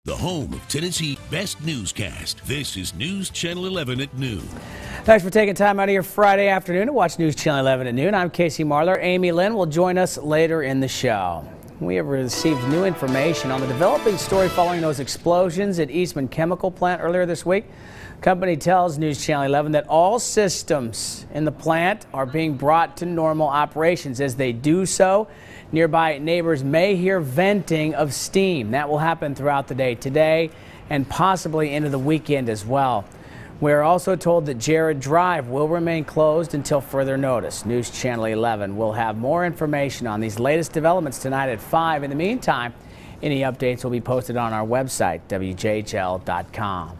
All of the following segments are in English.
The home of Tennessee's best newscast. This is News Channel 11 at noon. Thanks for taking time out of your Friday afternoon to watch News Channel 11 at noon. I'm Casey Marler. Amy Lynn will join us later in the show. We have received new information on the developing story following those explosions at Eastman Chemical plant earlier this week. The company tells News Channel 11 that all systems in the plant are being brought to normal operations. As they do so, nearby neighbors may hear venting of steam. That will happen throughout the day today and possibly into the weekend as well. We're also told that Jared Drive will remain closed until further notice. News Channel 11 will have more information on these latest developments tonight at 5. In the meantime, any updates will be posted on our website, WJHL.com.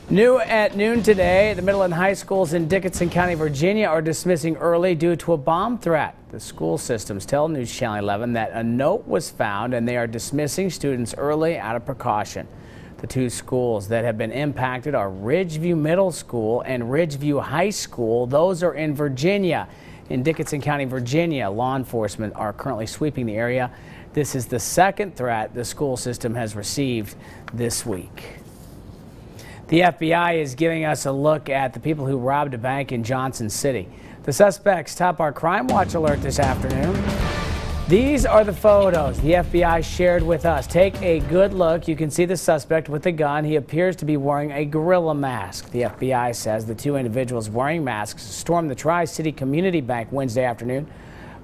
New at noon today, the middle and high schools in Dickinson County, Virginia are dismissing early due to a bomb threat. The school systems tell News Channel 11 that a note was found and they are dismissing students early out of precaution. The two schools that have been impacted are Ridgeview Middle School and Ridgeview High School. Those are in Virginia. In Dickinson County, Virginia, law enforcement are currently sweeping the area. This is the second threat the school system has received this week. The FBI is giving us a look at the people who robbed a bank in Johnson City. The suspects top our Crime Watch alert this afternoon. These are the photos the FBI shared with us. Take a good look. You can see the suspect with the gun. He appears to be wearing a gorilla mask. The FBI says the two individuals wearing masks stormed the Tri-City Community Bank Wednesday afternoon.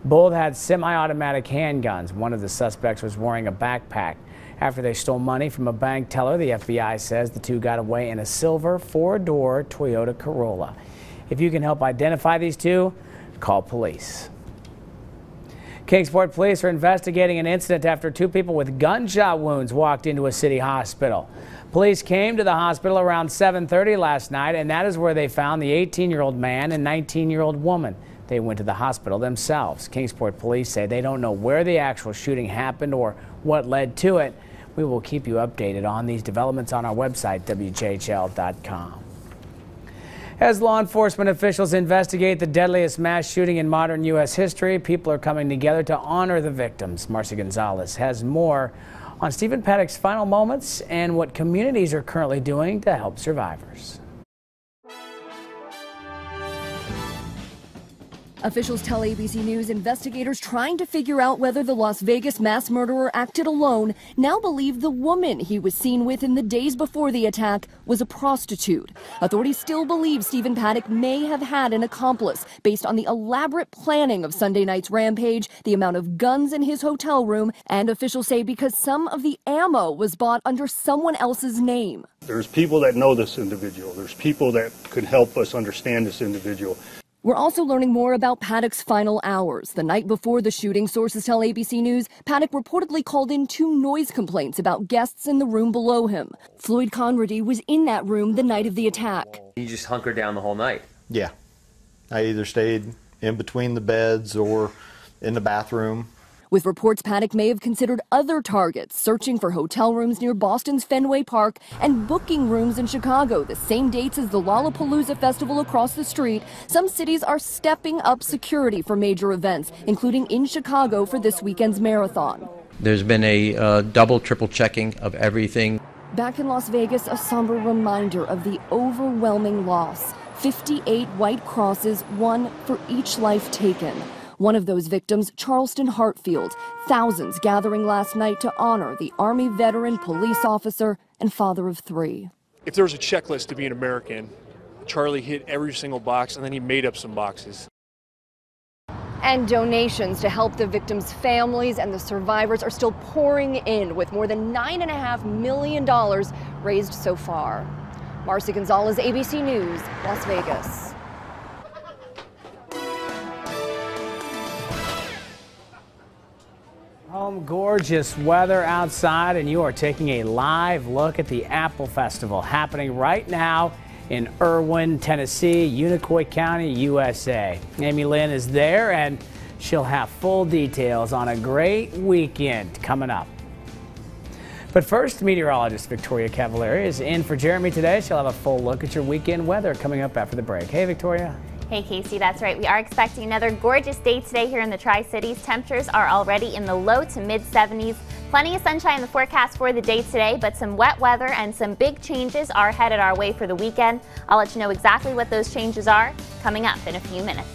Both had semi-automatic handguns. One of the suspects was wearing a backpack. After they stole money from a bank teller, the FBI says the two got away in a silver four-door Toyota Corolla. If you can help identify these two, call police. Kingsport police are investigating an incident after two people with gunshot wounds walked into a city hospital. Police came to the hospital around 7:30 last night, and that is where they found the 18-year-old man and 19-year-old woman. They went to the hospital themselves. Kingsport police say they don't know where the actual shooting happened or what led to it. We will keep you updated on these developments on our website, WJHL.com. As law enforcement officials investigate the deadliest mass shooting in modern U.S. history, people are coming together to honor the victims. Marcia Gonzalez has more on Stephen Paddock's final moments and what communities are currently doing to help survivors. Officials tell ABC News investigators trying to figure out whether the Las Vegas mass murderer acted alone now believe the woman he was seen with in the days before the attack was a prostitute. Authorities still believe Stephen Paddock may have had an accomplice based on the elaborate planning of Sunday night's rampage, the amount of guns in his hotel room, and officials say because some of the ammo was bought under someone else's name. There's people that know this individual. There's people that could help us understand this individual. We're also learning more about Paddock's final hours. The night before the shooting, sources tell ABC News, Paddock reportedly called in 2 noise complaints about guests in the room below him. Floyd Conrady was in that room the night of the attack. You just hunkered down the whole night? Yeah. I either stayed in between the beds or in the bathroom. With reports Paddock may have considered other targets, searching for hotel rooms near Boston's Fenway Park and booking rooms in Chicago, the same dates as the Lollapalooza festival across the street. Some cities are stepping up security for major events, including in Chicago for this weekend's marathon. There's been a double, triple checking of everything. Back in Las Vegas, a somber reminder of the overwhelming loss. 58 white crosses, one for each life taken. One of those victims, Charleston Hartfield. Thousands gathering last night to honor the Army veteran, police officer, and father of 3. If there was a checklist to be an American, Charlie hit every single box, and then he made up some boxes. And donations to help the victims' families and the survivors are still pouring in, with more than $9.5 million raised so far. Marcia Gonzalez, ABC News, Las Vegas. Gorgeous weather outside, and you are taking a live look at the Apple Festival happening right now in Irwin, Tennessee, Unicoi County, USA. Amy Lynn is there, and she'll have full details on a great weekend coming up. But first, meteorologist Victoria Cavalieri is in for Jeremy today. She'll have a full look at your weekend weather coming up after the break. Hey, Victoria. Hey Casey, that's right. We are expecting another gorgeous day today here in the Tri-Cities. Temperatures are already in the low to mid 70s. Plenty of sunshine in the forecast for the day today, but some wet weather and some big changes are headed our way for the weekend. I'll let you know exactly what those changes are coming up in a few minutes.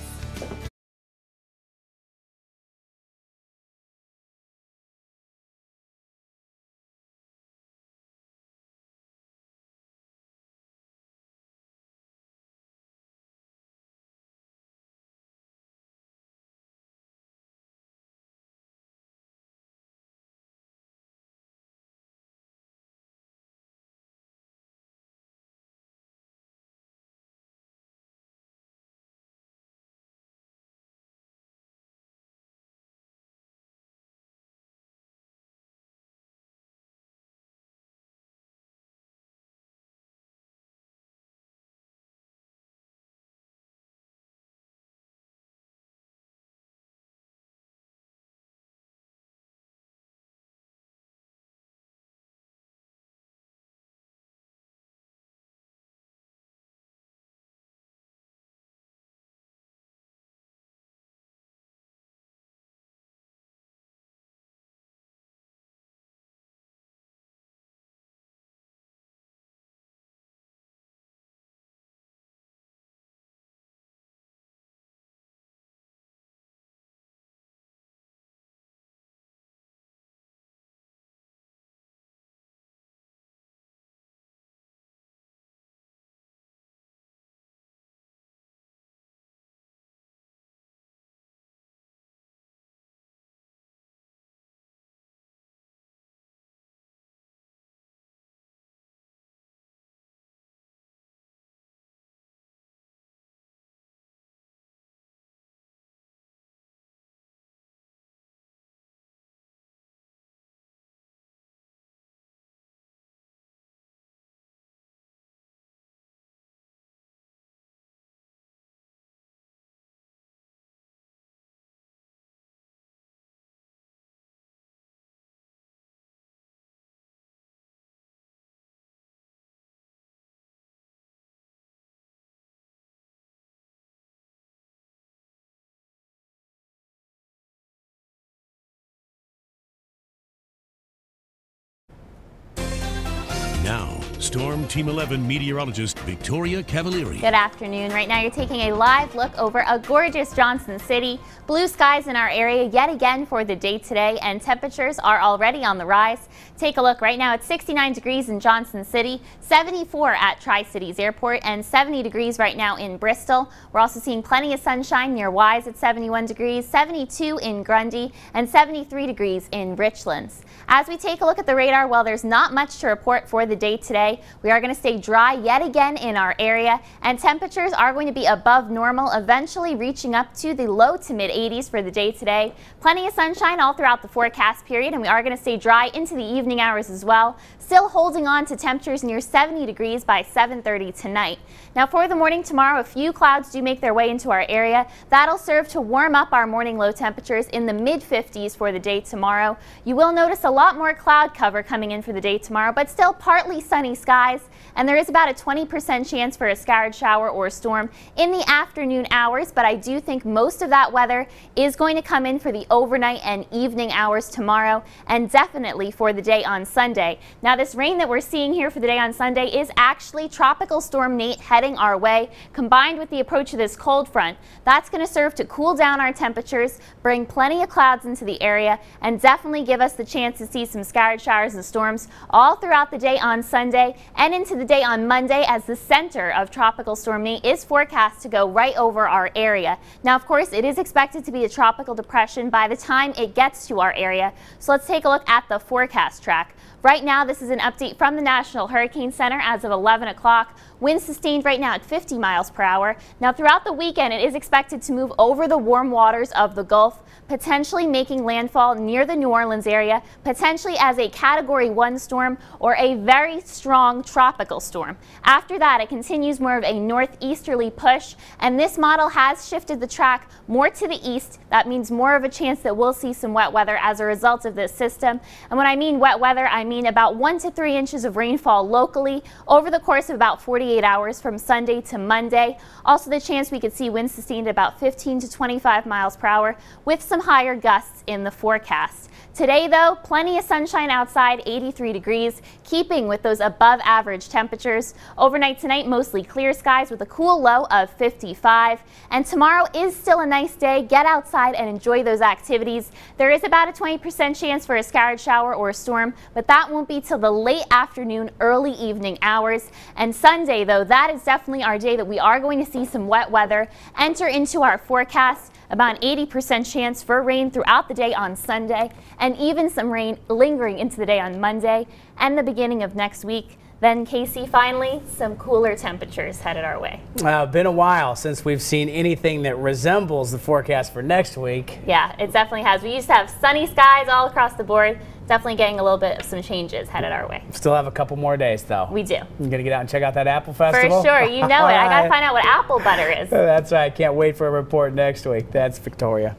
Now, Storm Team 11 meteorologist Victoria Cavalieri. Good afternoon. Right now you're taking a live look over a gorgeous Johnson City. Blue skies in our area yet again for the day today, and temperatures are already on the rise. Take a look right now at 69 degrees in Johnson City, 74 at Tri-Cities Airport, and 70 degrees right now in Bristol. We're also seeing plenty of sunshine near Wise at 71 degrees, 72 in Grundy, and 73 degrees in Richlands. As we take a look at the radar, well, there's not much to report for the day today. We are going to stay dry yet again in our area, and temperatures are going to be above normal, eventually reaching up to the low to mid 80s for the day today. Plenty of sunshine all throughout the forecast period, and we are going to stay dry into the evening hours as well. Still holding on to temperatures near 70 degrees by 7:30 tonight. Now for the morning tomorrow, a few clouds do make their way into our area. That'll serve to warm up our morning low temperatures in the mid 50s for the day tomorrow. You will notice a lot more cloud cover coming in for the day tomorrow, but still partly sunny skies, and there is about a 20% chance for a scattered shower or storm in the afternoon hours, but I do think most of that weather is going to come in for the overnight and evening hours tomorrow, and definitely for the day on Sunday. Now this rain that we're seeing here for the day on Sunday is actually Tropical Storm Nate heading our way, combined with the approach of this cold front. That's going to serve to cool down our temperatures, bring plenty of clouds into the area, and definitely give us the chance to see some scattered showers and storms all throughout the day on Sunday and into the day on Monday, as the center of Tropical Storm Nate is forecast to go right over our area. Now, of course, it is expected to be a tropical depression by the time it gets to our area. So let's take a look at the forecast track. Right now, this is an update from the National Hurricane Center as of 11 o'clock. Winds sustained right now at 50 miles per hour. Now, throughout the weekend, it is expected to move over the warm waters of the Gulf, potentially making landfall near the New Orleans area, potentially as a Category 1 storm or a very strong strong tropical storm. After that, it continues more of a northeasterly push, and this model has shifted the track more to the east. That means more of a chance that we'll see some wet weather as a result of this system. And when I mean wet weather, I mean about 1 to 3 inches of rainfall locally over the course of about 48 hours from Sunday to Monday. Also the chance we could see winds sustained at about 15 to 25 miles per hour with some higher gusts in the forecast. Today, though, plenty of sunshine outside, 83 degrees, keeping with those above average temperatures. Overnight tonight, mostly clear skies with a cool low of 55. And tomorrow is still a nice day. Get outside and enjoy those activities. There is about a 20% chance for a scattered shower or a storm, but that won't be till the late afternoon, early evening hours. And Sunday, though, that is definitely our day that we are going to see some wet weather enter into our forecast. About an 80% chance for rain throughout the day on Sunday, and even some rain lingering into the day on Monday and the beginning of next week. Then, Casey, finally, some cooler temperatures headed our way. Been a while since we've seen anything that resembles the forecast for next week. Yeah, it definitely has. We used to have sunny skies all across the board. Definitely getting a little bit of some changes headed our way. Still have a couple more days, though. We do. You gonna get out and check out that apple festival? For sure, you know it. I gotta find out what apple butter is. That's right. Can't wait for a report next week. That's Victoria.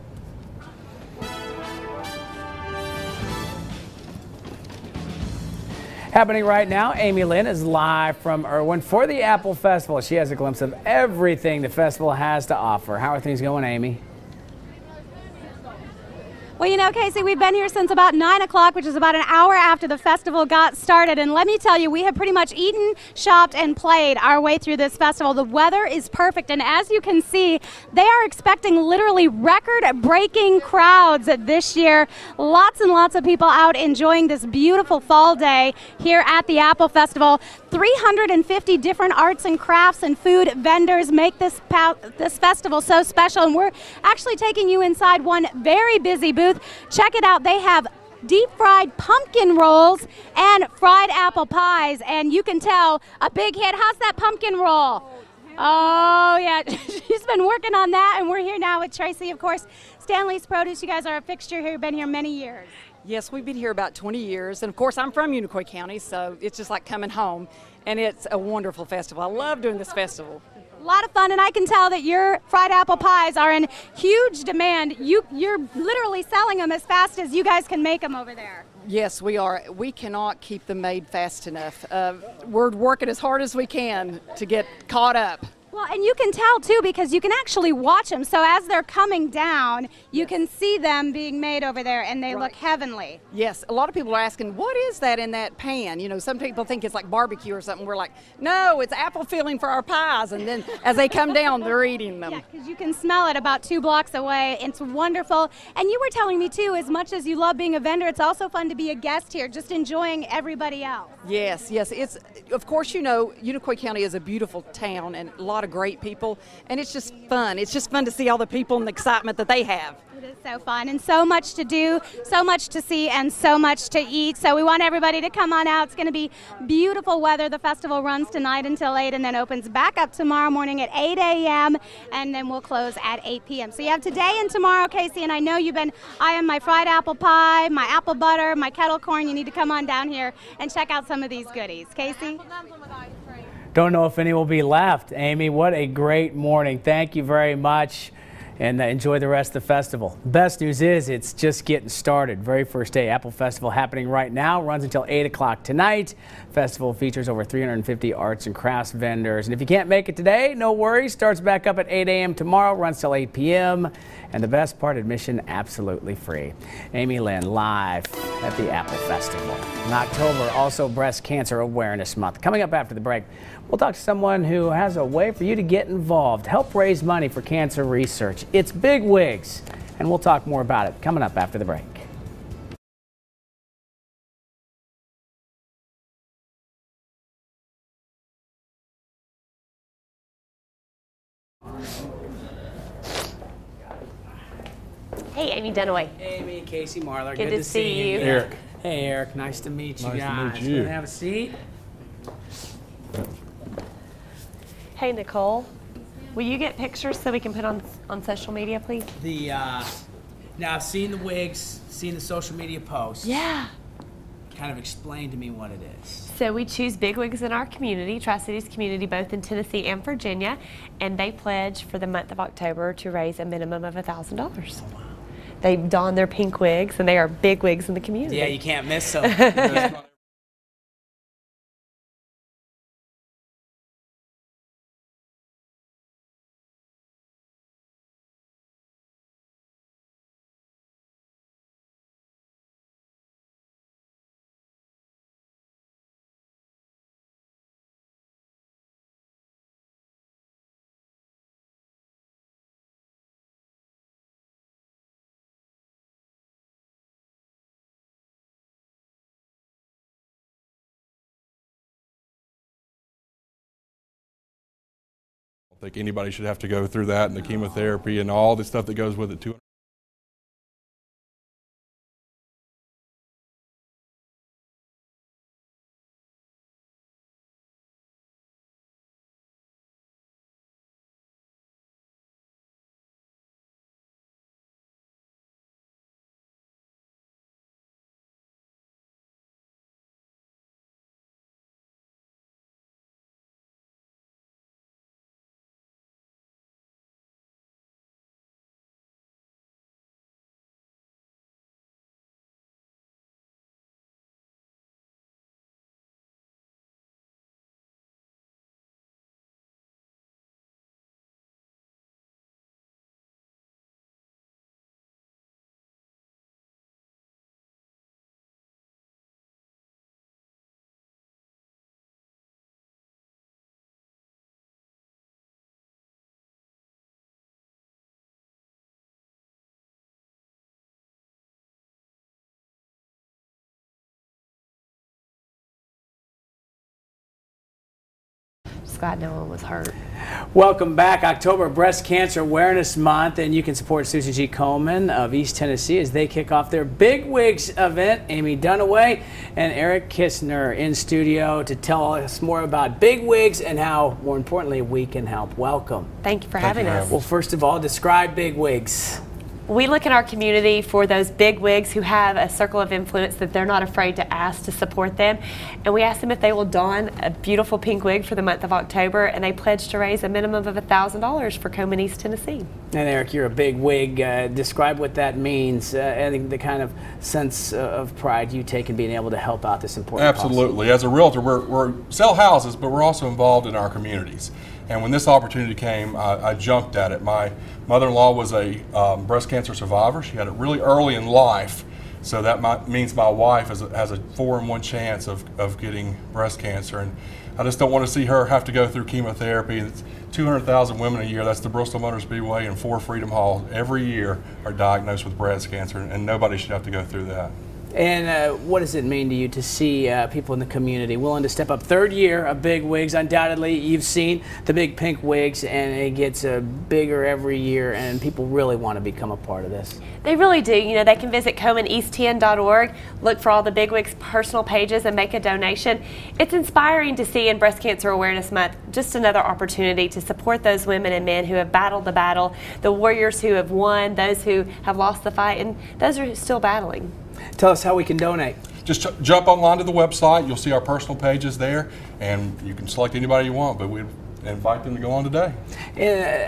Happening right now, Amy Lynn is live from Irwin for the Apple Festival. She has a glimpse of everything the festival has to offer. How are things going, Amy? Well, you know, Casey, we've been here since about 9 o'clock, which is about an hour after the festival got started. And let me tell you, we have pretty much eaten, shopped, and played our way through this festival. The weather is perfect. And as you can see, they are expecting literally record-breaking crowds this year. Lots and lots of people out enjoying this beautiful fall day here at the Apple Festival. 350 different arts and crafts and food vendors make this festival so special. And we're actually taking you inside one very busy booth. Check it out. They have deep fried pumpkin rolls and fried apple pies, and you can tell a big hit. How's that pumpkin roll? Oh yeah, she's been working on that, and we're here now with Tracy, of course. Stanley's Produce, you guys are a fixture here, been here many years. Yes, we've been here about 20 years, and of course I'm from Unicoi County, so it's just like coming home, and it's a wonderful festival. I love doing this festival. A lot of fun, and I can tell that your fried apple pies are in huge demand. You're literally selling them as fast as you guys can make them over there. Yes, we are. We cannot keep them made fast enough. We're working as hard as we can to get caught up. Well, and you can tell, too, because you can actually watch them. So as they're coming down, you can see them being made over there, and they look heavenly. Yes, a lot of people are asking, what is that in that pan? You know, some people think it's like barbecue or something. We're like, no, it's apple filling for our pies. And then as they come down, they're eating them. Yeah, because you can smell it about 2 blocks away. It's wonderful. And you were telling me, too, as much as you love being a vendor, it's also fun to be a guest here, just enjoying everybody else. Yes, yes. It's, of course, you know, Unicoi County is a beautiful town and a lot of great people, and it's just fun. It's just fun to see all the people and the excitement that they have. It is so fun, and so much to do, so much to see, and so much to eat. So we want everybody to come on out. It's going to be beautiful weather. The festival runs tonight until 8 and then opens back up tomorrow morning at 8 a.m. and then we'll close at 8 p.m. So you have today and tomorrow, Casey, and I know you've been eyeing my fried apple pie, my apple butter, my kettle corn. You need to come on down here and check out some of these goodies. Casey? Don't know if any will be left. Amy, what a great morning. Thank you very much, and enjoy the rest of the festival. Best news is it's just getting started. Very first day Apple Festival happening right now. Runs until 8 o'clock tonight. Festival features over 350 arts and crafts vendors. And if you can't make it today, no worries. Starts back up at 8 a.m. tomorrow. Runs till 8 p.m. And the best part, admission absolutely free. Amy Lynn live at the Apple Festival. In October, also Breast Cancer Awareness Month. Coming up after the break, we'll talk to someone who has a way for you to get involved, help raise money for cancer research. It's Big Wigs, and we'll talk more about it coming up after the break. Hey, Amy Dunaway. Amy, Casey Marler. Good to see you. Eric. Hey, Eric. Nice to meet you guys. Nice to meet you. Wanna have a seat? Hey, Nicole. Will you get pictures so we can put on social media, please? Now I've seen the wigs, seen the social media posts. Yeah. kind of explain to me what it is. So we choose big wigs in our community, Tri-Cities community, both in Tennessee and Virginia, and they pledge for the month of October to raise a minimum of $1,000. Oh, wow. They don their pink wigs, and they are big wigs in the community. Yeah, you can't miss them. I think anybody should have to go through that and the chemotherapy and all the stuff that goes with it too. Just glad no one was hurt. Welcome back. October Breast Cancer Awareness Month, and you can support Susan G. Komen of East Tennessee as they kick off their Big Wigs event. Amy Dunaway and Eric Kistner in studio to tell us more about Big Wigs and how, more importantly, we can help. Welcome. Thank you for having us. Well, first of all, describe Big Wigs. We look in our community for those big wigs who have a circle of influence that they're not afraid to ask to support them. And we ask them if they will don a beautiful pink wig for the month of October, and they pledge to raise a minimum of $1,000 for Komen, East Tennessee. And Eric, you're a big wig. Describe what that means and the kind of sense of pride you take in being able to help out this important Absolutely. As a realtor, we sell houses, but we're also involved in our communities. And when this opportunity came, I jumped at it. My mother-in-law was a breast cancer survivor. She had it really early in life, so that means my wife has a 4-in-1 chance of getting breast cancer. And I just don't want to see her have to go through chemotherapy. It's 200,000 women a year. That's the Bristol Motor Speedway and 4 Freedom Halls every year are diagnosed with breast cancer, and nobody should have to go through that. And what does it mean to you to see people in the community willing to step up? Third year of Big Wigs. Undoubtedly, you've seen the big pink wigs, and it gets bigger every year, and people really want to become a part of this. They really do. You know, they can visit KomenEastTN.org, look for all the Big Wigs personal pages, and make a donation. It's inspiring to see in Breast Cancer Awareness Month just another opportunity to support those women and men who have battled the battle, the warriors who have won, those who have lost the fight, and those who are still battling. Tell us how we can donate. Just jump online to the website. You'll see our personal pages there, and you can select anybody you want, but we invite them to go on today.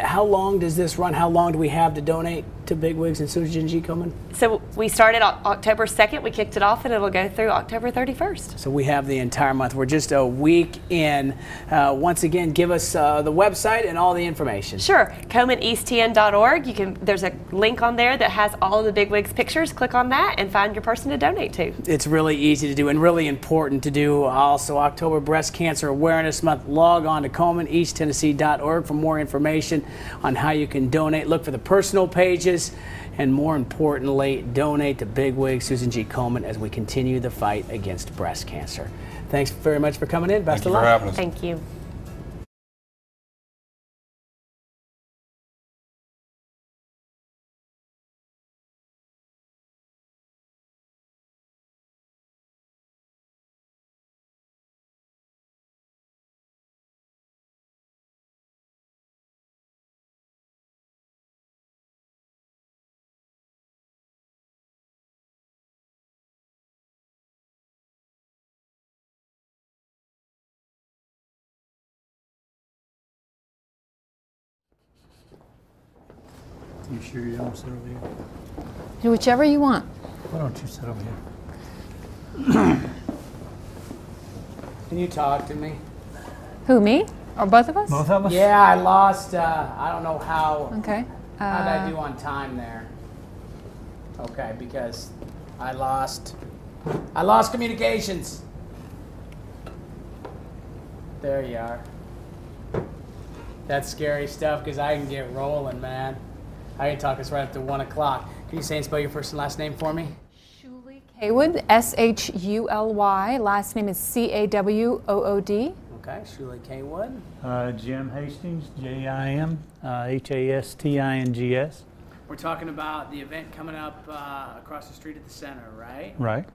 How long does this run? How long do we have to donate to Big Wigs and Susan G. Komen? So we started October 2nd. We kicked it off, and it'll go through October 31st. So we have the entire month. We're just a week in. Once again, give us the website and all the information. Sure. KomenEastTN.org. There's a link on there that has all of the Big Wigs pictures. Click on that and find your person to donate to. It's really easy to do and really important to do. Also, October Breast Cancer Awareness Month. Log on to KomenEastTennessee.org for more information on how you can donate. Look for the personal pages. And more importantly, donate to Big Wig, Susan G. Komen, as we continue the fight against breast cancer. Thanks very much for coming in. Best of luck. Thank you for having us. Thank you. You sure you don't sit over here? Do whichever you want. Why don't you sit over here? Can you talk to me? Who, me? Or both of us? Both of us? Yeah, I lost, I don't know how. Okay. How did I do on time there? Okay, because I lost communications. There you are. That's scary stuff because I can get rolling, man. I can talk us right up to 1 o'clock. Can you say and spell your first and last name for me? Shuly Kaywood, S-H-U-L-Y. Last name is C-A-W-O-O-D. Okay, Shuly Kaywood. Jim Hastings, J-I-M, H-A-S-T-I-N-G-S. We're talking about the event coming up across the street at the center, right? Right.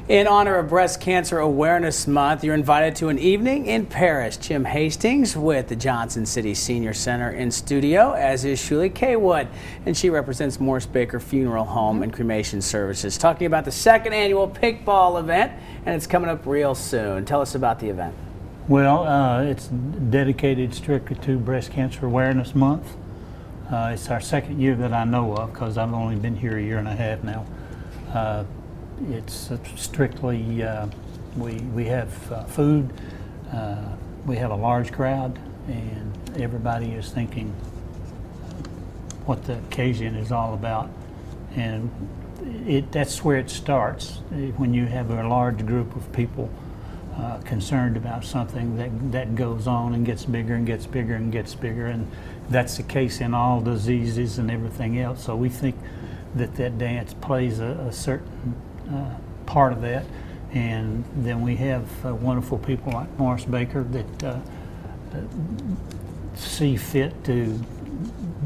In honor of Breast Cancer Awareness Month, you're invited to an evening in Paris. Jim Hastings with the Johnson City Senior Center in studio, as is Shuly Kaywood, and she represents Morris Baker Funeral Home and Cremation Services, talking about the second annual Pickball event, and it's coming up real soon. Tell us about the event. Well, it's dedicated strictly to Breast Cancer Awareness Month. It's our second year that I know of, because I've only been here a year and a half now. It's strictly, we have food, we have a large crowd, and everybody is thinking what the occasion is all about. And that's where it starts, when you have a large group of people concerned about something that goes on and gets bigger and gets bigger and gets bigger. And that's the case in all diseases and everything else. So we think that dance plays a certain part of that, and then we have wonderful people like Morris Baker that see fit to,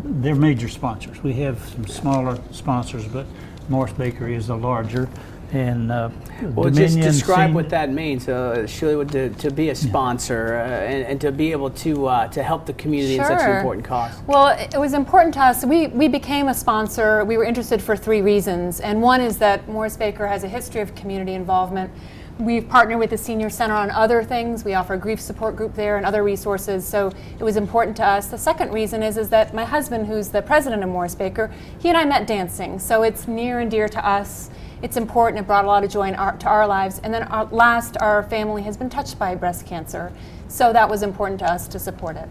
they're major sponsors. We have some smaller sponsors, but Morris Baker is the larger. And well, just describe what that means, Shuly, to be a sponsor and to be able to help the community in such an important cause. Well, it was important to us. We became a sponsor. We were interested for 3 reasons, and one is that Morris Baker has a history of community involvement. We've partnered with the Senior Center on other things. We offer a grief support group there and other resources, so it was important to us. The second reason is that my husband, who's the president of Morris Baker, he and I met dancing, so it's near and dear to us. It's important. It brought a lot of joy to our lives. And then our family has been touched by breast cancer. So that was important to us to support it.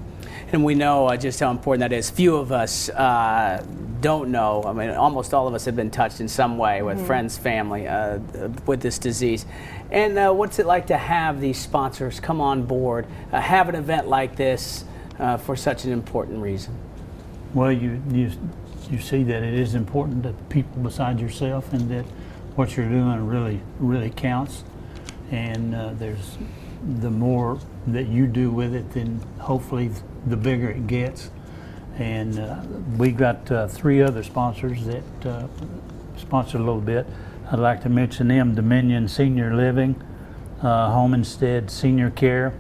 And we know just how important that is. Few of us don't know. I mean, almost all of us have been touched in some way with friends, family, with this disease. And what's it like to have these sponsors come on board, have an event like this for such an important reason? Well, you see that it is important to people beside yourself, and that what you're doing really counts. And there's the more that you do with it, then hopefully the bigger it gets. And we got 3 other sponsors that sponsor a little bit. I'd like to mention them: Dominion Senior Living, Home Instead Senior Care,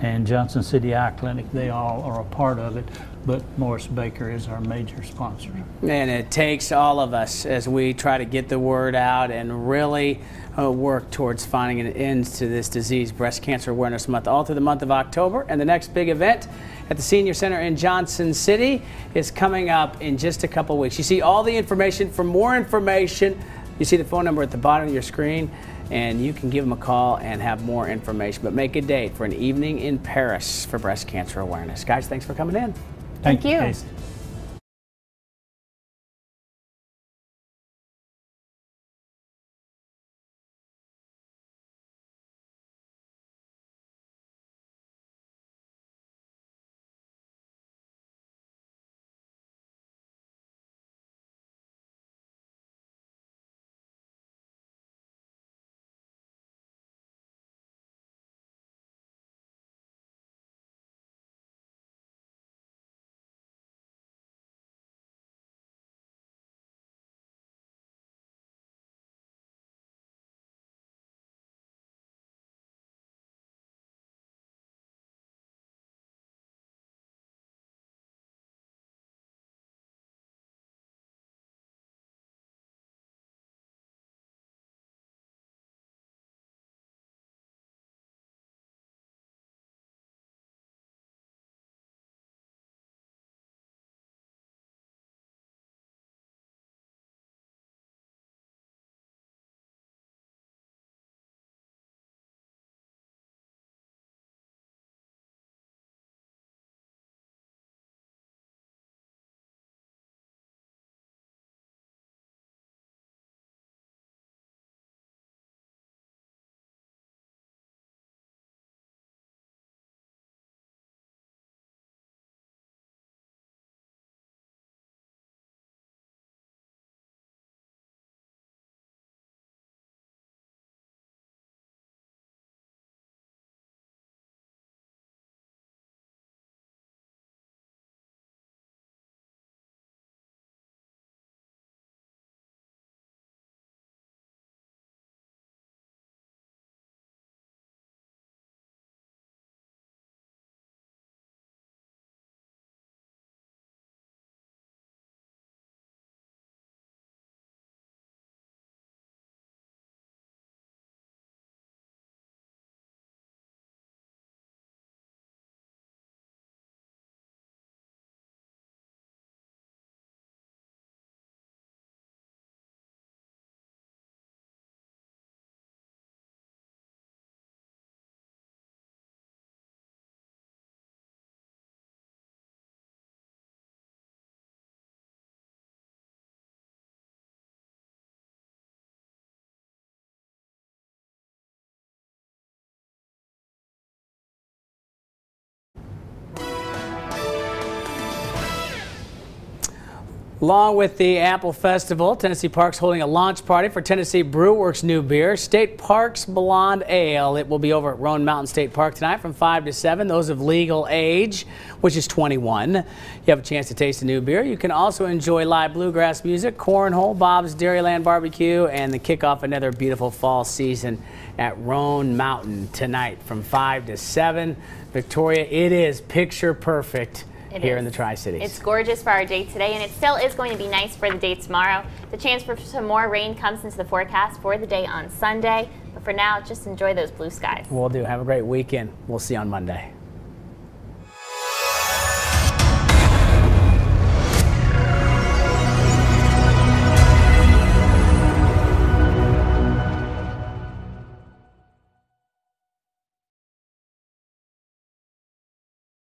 and Johnson City Eye Clinic. They all are a part of it, but Morris Baker is our major sponsor. And it takes all of us as we try to get the word out and really work towards finding an end to this disease. Breast Cancer Awareness Month all through the month of October. And the next big event at the Senior Center in Johnson City is coming up in just a couple weeks. You see all the information. For more information, you see the phone number at the bottom of your screen, and you can give them a call and have more information. But make a date for an evening in Paris for breast cancer awareness. Guys, thanks for coming in. Thank you. Casey. Along with the Apple Festival, Tennessee Parks holding a launch party for Tennessee Brewworks' new beer, State Parks Blonde Ale. It will be over at Roan Mountain State Park tonight from 5 to 7. Those of legal age, which is 21. You have a chance to taste the new beer. You can also enjoy live bluegrass music, cornhole, Bob's Dairyland Barbecue, and the kickoff another beautiful fall season at Roan Mountain tonight from 5 to 7. Victoria, it is picture perfect. Here in the Tri-Cities. It's gorgeous for our day today, and it still is going to be nice for the day tomorrow. The chance for some more rain comes into the forecast for the day on Sunday, but for now, just enjoy those blue skies. Will do. Have a great weekend. We'll see you on Monday.